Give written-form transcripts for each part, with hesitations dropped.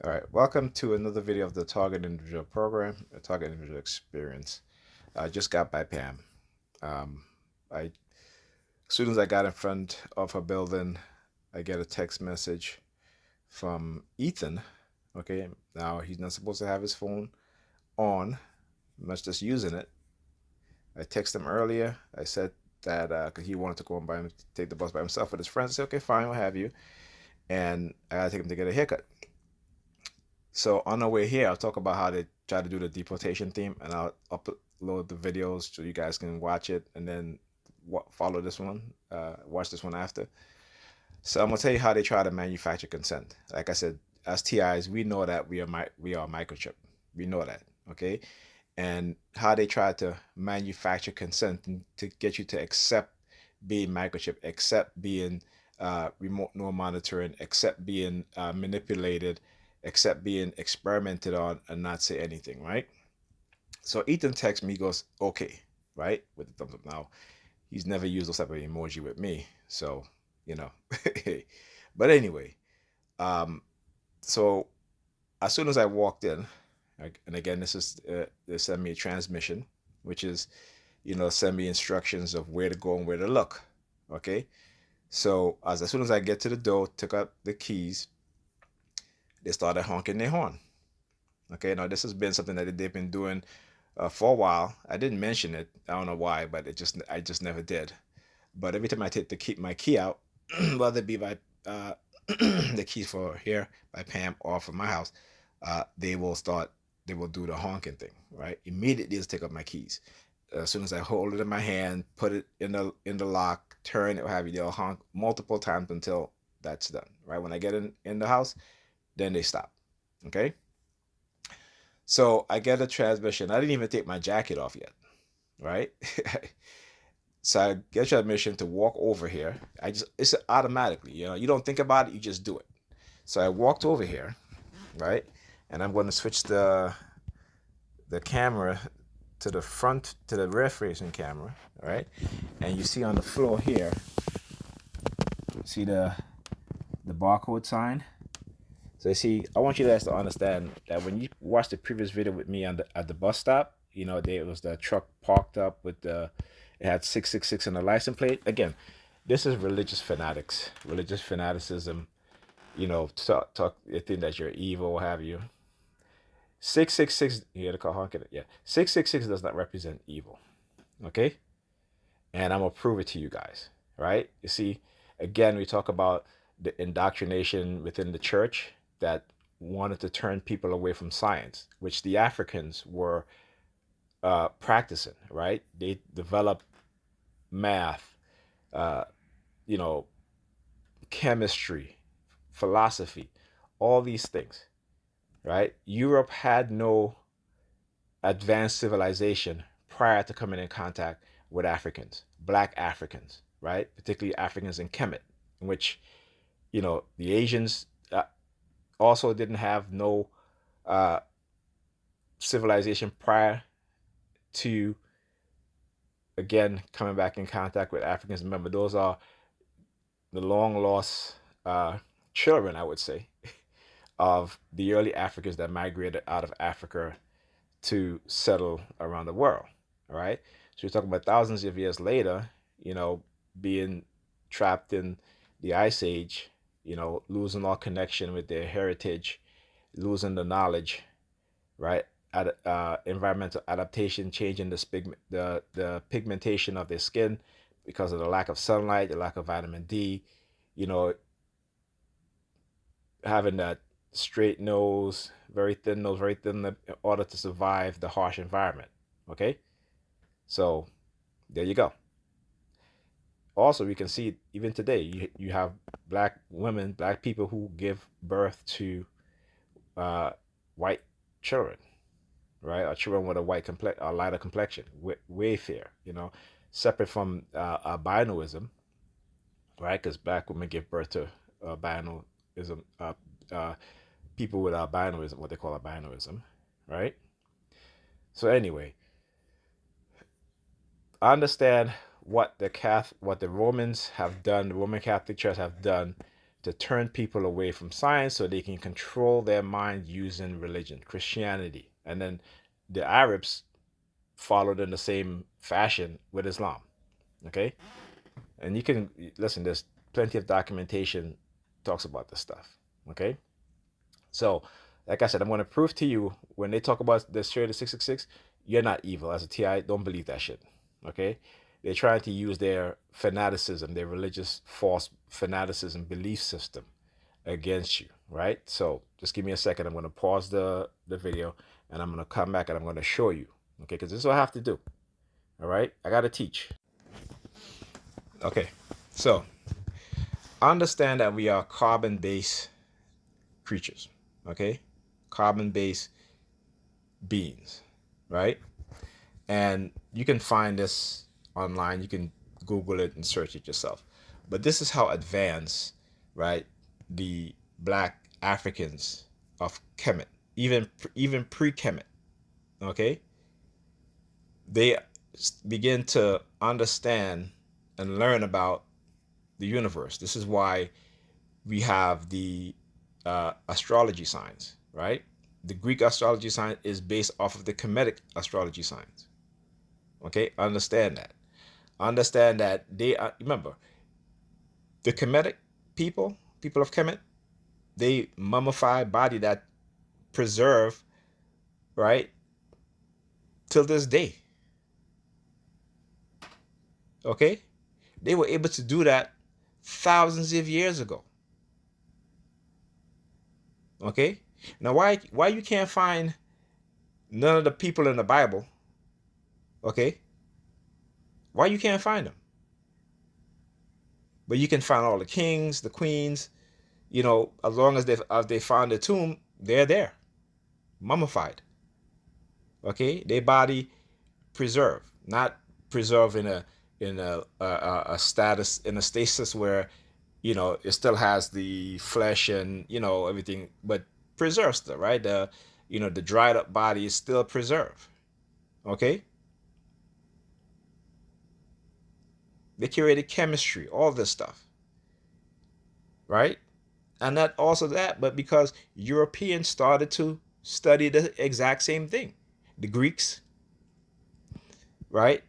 All right, welcome to another video of the Target Individual Program, a Target Individual Experience. I just got by Pam. Um, as soon as I got in front of her building, I get a text message from Ethan. Okay, now he's not supposed to have his phone on, much just using it. I texted him earlier. I said that because he wanted to go and take the bus by himself with his friends. I said, okay, fine, what have you. And I gotta take him to get a haircut. So on our way here, I'll talk about how they try to do the deportation theme, and I'll upload the videos so you guys can watch it and then follow this one, watch this one after. So I'm gonna tell you how they try to manufacture consent. Like I said, as TIs, we know that we are microchip. We know that, okay? And how they try to manufacture consent to get you to accept being microchip, accept being remote neural monitoring, accept being manipulated, except being experimented on and not say anything, right? So Ethan texts me, goes, okay, right? With the thumbs up. Now, he's never used those type of emoji with me. So, you know. But anyway, um, so as soon as I walked in, and again, this is they send me a transmission, which is, send me instructions of where to go and where to look. Okay. So as soon as I get to the door, took out the keys, they started honking their horn. Okay, now this has been something that they've been doing for a while. I didn't mention it. I don't know why, but I just never did. But every time I take my key out, whether it be by the keys for here by Pam or for my house, they will start. They will do the honking thing, right? Immediately, just take up my keys. As soon as I hold it in my hand, put it in the lock, turn it, what have you, they'll honk multiple times until that's done, right? When I get in the house, then they stop. Okay. So I get a transmission. I didn't even take my jacket off yet, right? So I get a transmission to walk over here. It's automatically, you don't think about it, you just do it. So I walked over here, right? And I'm going to switch the camera to the front, to the rear facing camera, right? And you see on the floor here, see the barcode sign? So you see, I want you guys to understand that when you watch the previous video with me at the bus stop, there was the truck parked up with it had 666 on the license plate. Again, this is religious fanaticism. Talk, they think that you're evil, what have you. 666, you had to call honking it. Yeah, 666 does not represent evil. Okay, and I'm gonna prove it to you guys. Right? You see, again, we talk about the indoctrination within the church that wanted to turn people away from science, which the Africans were practicing. Right? They developed math, uh, you know, chemistry, philosophy, all these things. Right? Europe had no advanced civilization prior to coming in contact with Africans, black Africans, right? Particularly Africans in Kemet, in which, the Asians also didn't have no uh, civilization prior to, again, coming back in contact with Africans. Remember, those are the long lost children, I would say, of the early Africans that migrated out of Africa to settle around the world. All right. So we're talking about thousands of years later, being trapped in the Ice Age, losing all connection with their heritage, losing the knowledge, right? Environmental adaptation, changing the pigmentation of their skin because of the lack of sunlight, the lack of vitamin D, you know, having that straight nose, very thin lip in order to survive the harsh environment. Okay, so there you go. Also, we can see even today, you have black women, black people who give birth to uh, white children, right? Or children with a a lighter complexion, way fair, separate from albinoism, right? Because black women give birth to albinoism, uh, people with albinoism, what they call albinoism, right? So anyway, I understand what the Romans have done, the Roman Catholic Church have done to turn people away from science so they can control their mind using religion, Christianity. And then the Arabs followed in the same fashion with Islam. Okay? And you can listen, there's plenty of documentation talks about this stuff. Okay? So, like I said, I'm going to prove to you when they talk about the Straight to 666, you're not evil. As a TI, don't believe that shit. Okay? They're trying to use their fanaticism, their religious false fanaticism belief system against you, right? So just give me a second. I'm going to pause the video and I'm going to come back and I'm going to show you, okay? Because this is what I have to do, all right? I got to teach. Okay, so understand that we are carbon-based creatures, okay? Carbon-based beings, right? And you can find this online. You can Google it and search it yourself. But this is how advanced, right, the black Africans of Kemet, even pre-Kemet, okay, they begin to understand and learn about the universe. This is why we have the astrology signs, right? The Greek astrology sign is based off of the Kemetic astrology signs. Okay, understand that. Understand that they are, remember, the Kemetic people of Kemet, they mummify body that preserve, right, till this day. Okay? They were able to do that thousands of years ago. Okay? Now why you can't find none of the people in the Bible? Okay? Why you can't find them? But you can find all the kings, the queens, as long as they found the tomb, they're there, mummified. Okay, their body preserved, not preserved in a status, in a stasis where it still has the flesh and everything, but preserved still, right? The dried up body is still preserved. Okay, they created chemistry, all this stuff, right? And not also that, but because Europeans started to study the exact same thing, the Greeks, right?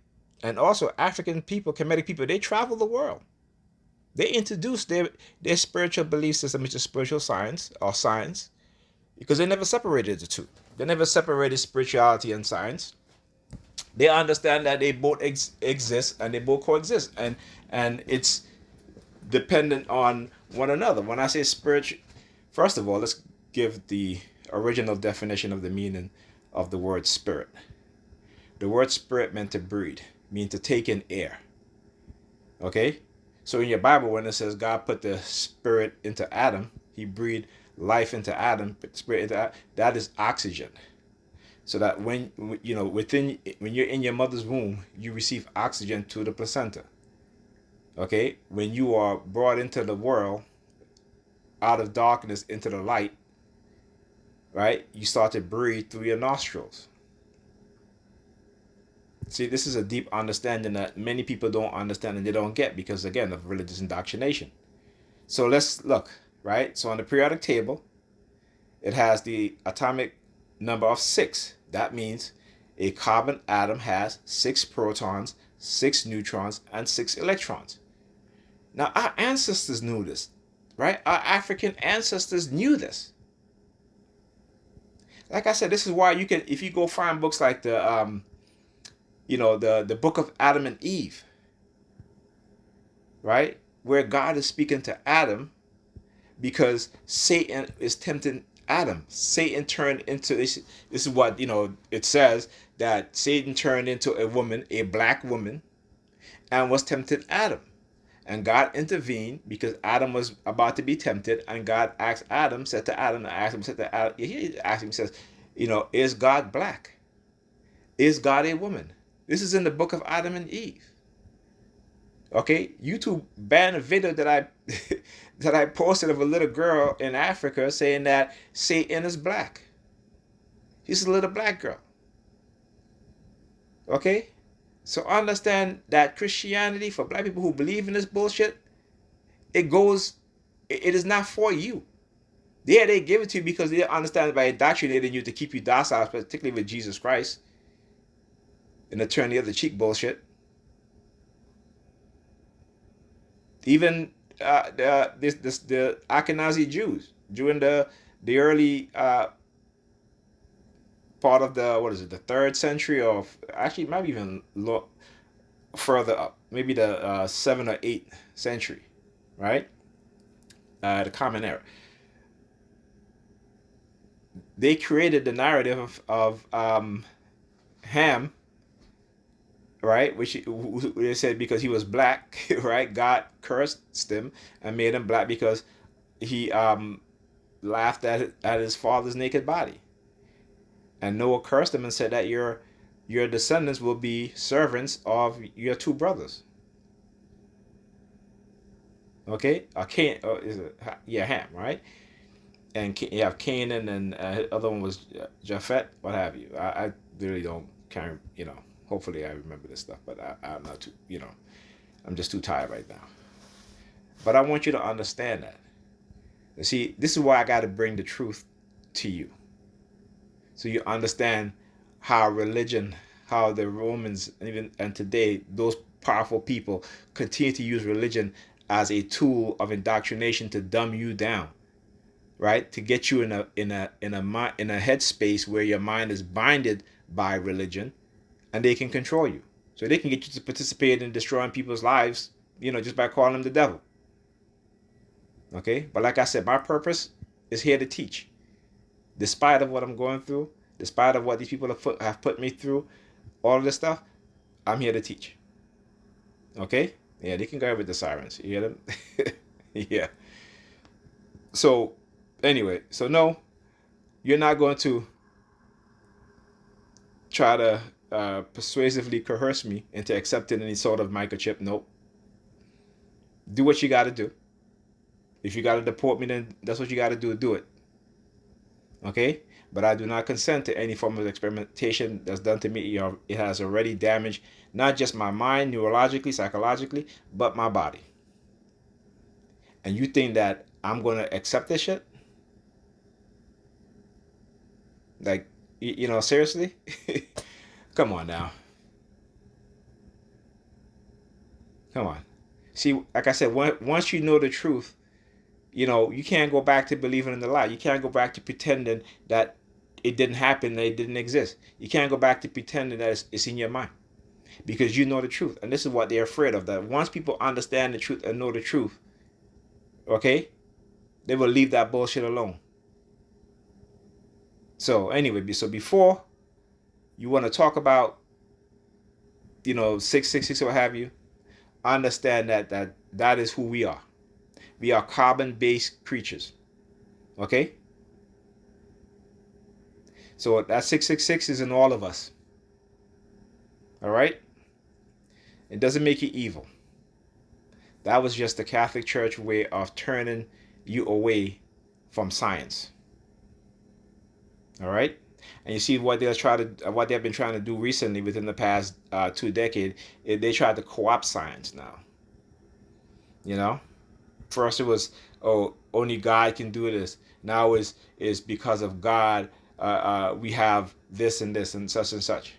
And also African people, Kemetic people, they travel the world. They introduced their spiritual belief system, which is spiritual science or science, because they never separated the two. They never separated spirituality and science. They understand that they both exist and they both coexist, and it's dependent on one another. When I say spiritual, first of all, let's give the original definition of the meaning of the word spirit. The word spirit meant to breathe, mean to take in air. Okay? So in your Bible, when it says God put the spirit into Adam, he breathed life into Adam, put the spirit into Adam, that is oxygen. So that when you're in your mother's womb, you receive oxygen to the placenta. Okay? When you are brought into the world, out of darkness into the light, right? You start to breathe through your nostrils. See, this is a deep understanding that many people don't understand and they don't get because, again, of religious indoctrination. So let's look, right? So on the periodic table, it has the atomic number of 6. That means a carbon atom has 6 protons, 6 neutrons, and 6 electrons. Now, our ancestors knew this, right? Our African ancestors knew this. Like I said, this is why you can, if you go find books like the book of Adam and Eve, right? Where God is speaking to Adam because Satan is tempting Adam. Satan turned into this. This is what it says that Satan turned into a woman, a black woman, and was tempting Adam. And God intervened because Adam was about to be tempted, and God asked Adam, said to Adam, he asked him, says, is God black? Is God a woman? This is in the book of Adam and Eve. Okay, YouTube banned a video that I that I posted of a little girl in Africa saying that Satan is black. She's a little black girl. Okay, so understand that Christianity, for black people who believe in this bullshit, it goes It is not for you. Yeah, they give it to you because they understand by indoctrinating you to keep you docile, particularly with Jesus Christ, and to turn the other cheek bullshit. Even the Ashkenazi Jews during the early part of the, what is it, the third century, of actually maybe even further up, maybe the 7th or 8th century, right? The Common Era. They created the narrative of Ham, right? Which they said because he was black, right? God cursed him and made him black because he laughed at his father's naked body. And Noah cursed him and said that your descendants will be servants of your two brothers. Okay, Cain, is it, yeah, Ham, right? And you have Canaan, and other one was Japhet, what have you. I really don't care, you know. Hopefully, I remember this stuff, but I'm not too, you know, I'm just too tired right now. But I want you to understand that. You see, this is why I got to bring the truth to you, so you understand how religion, how the Romans, even and today, those powerful people continue to use religion as a tool of indoctrination to dumb you down, right? To get you in a headspace where your mind is binded by religion, and they can control you. So they can get you to participate in destroying people's lives, you know, just by calling them the devil. Okay? But like I said, my purpose is here to teach. Despite of what I'm going through, despite of what these people have put me through, all of this stuff, I'm here to teach. Okay? Yeah, they can go with the sirens. You hear them? Yeah. So, anyway, so no, you're not going to try to persuasively coerce me into accepting any sort of microchip. Nope. Do what you got to do. If you got to deport me, then that's what you got to do. Do it. Okay? But I do not consent to any form of experimentation that's done to me. You know, it has already damaged not just my mind, neurologically, psychologically, but my body. And you think that I'm going to accept this shit? Like, you know, seriously? Come on now. Come on. See, like I said, once you know the truth, you know, you can't go back to believing in the lie. You can't go back to pretending that it didn't happen, that it didn't exist. You can't go back to pretending that it's in your mind, because you know the truth. And this is what they're afraid of, that once people understand the truth and know the truth, okay, they will leave that bullshit alone. So anyway, so before you want to talk about, you know, 666 or what have you, understand that is who we are. We are carbon-based creatures. Okay? So that 666 is in all of us. All right? It doesn't make you evil. That was just the Catholic Church way of turning you away from science. All right? And you see what what they've been trying to do recently within the past 2 decades. They tried to co-opt science now. You know, first it was, oh, only God can do this. Now is because of God we have this and such and such.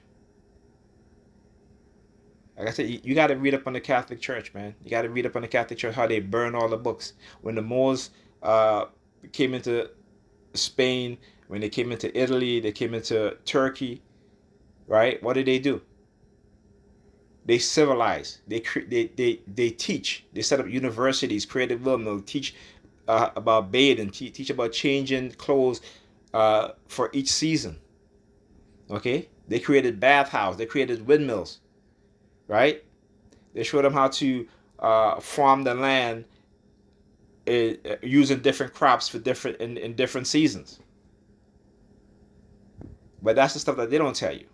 Like I said, you got to read up on the Catholic Church, man. You got to read up on the Catholic Church, how they burn all the books. When the Moors came into Spain, when they came into Italy, they came into Turkey, right? What did they do? They civilize. They teach. They set up universities, creative will. They'll teach about bathing, teach about changing clothes for each season. Okay? They created bathhouses. They created windmills, right? They showed them how to farm the land using different crops for different in different seasons. But that's the stuff that they don't tell you.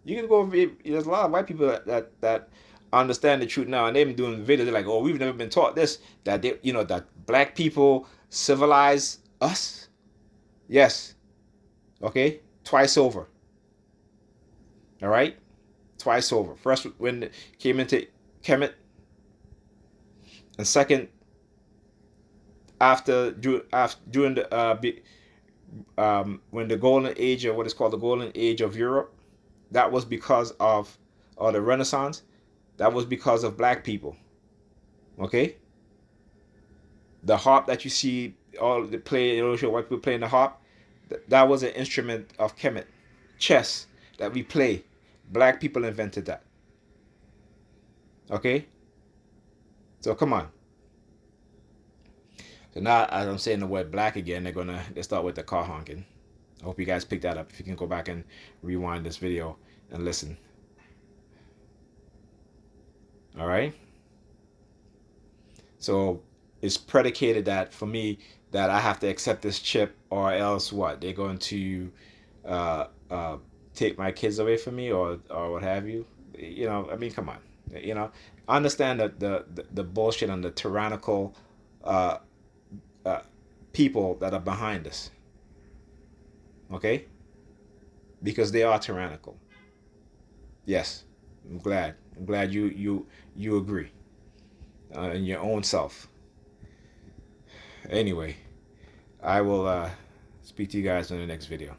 You can go. There's a lot of white people that understand the truth now, and they've been doing videos. They're like, "Oh, we've never been taught this. That they, you know, that black people civilize us." Yes. Okay. Twice over. All right. Twice over. First, when it came into Kemet, and second, during the when the golden age, or what is called the golden age of Europe, that was because of, or the Renaissance, that was because of black people. Okay, the harp that you see all the play, white people playing the harp, that was an instrument of Kemet. Chess that we play, black people invented that. Okay, so come on. So now, as I'm saying the word black again, they start with the car honking. I hope you guys picked that up. If you can go back and rewind this video and listen. All right. So it's predicated that for me that I have to accept this chip, or else what? They're going to uh, uh, take my kids away from me, or what have you. You know, I mean, come on. You know, I understand that the bullshit and the tyrannical uh, uh, people that are behind this. Okay, because they are tyrannical. Yes, I'm glad. I'm glad you agree in your own self. Anyway, I will speak to you guys in the next video.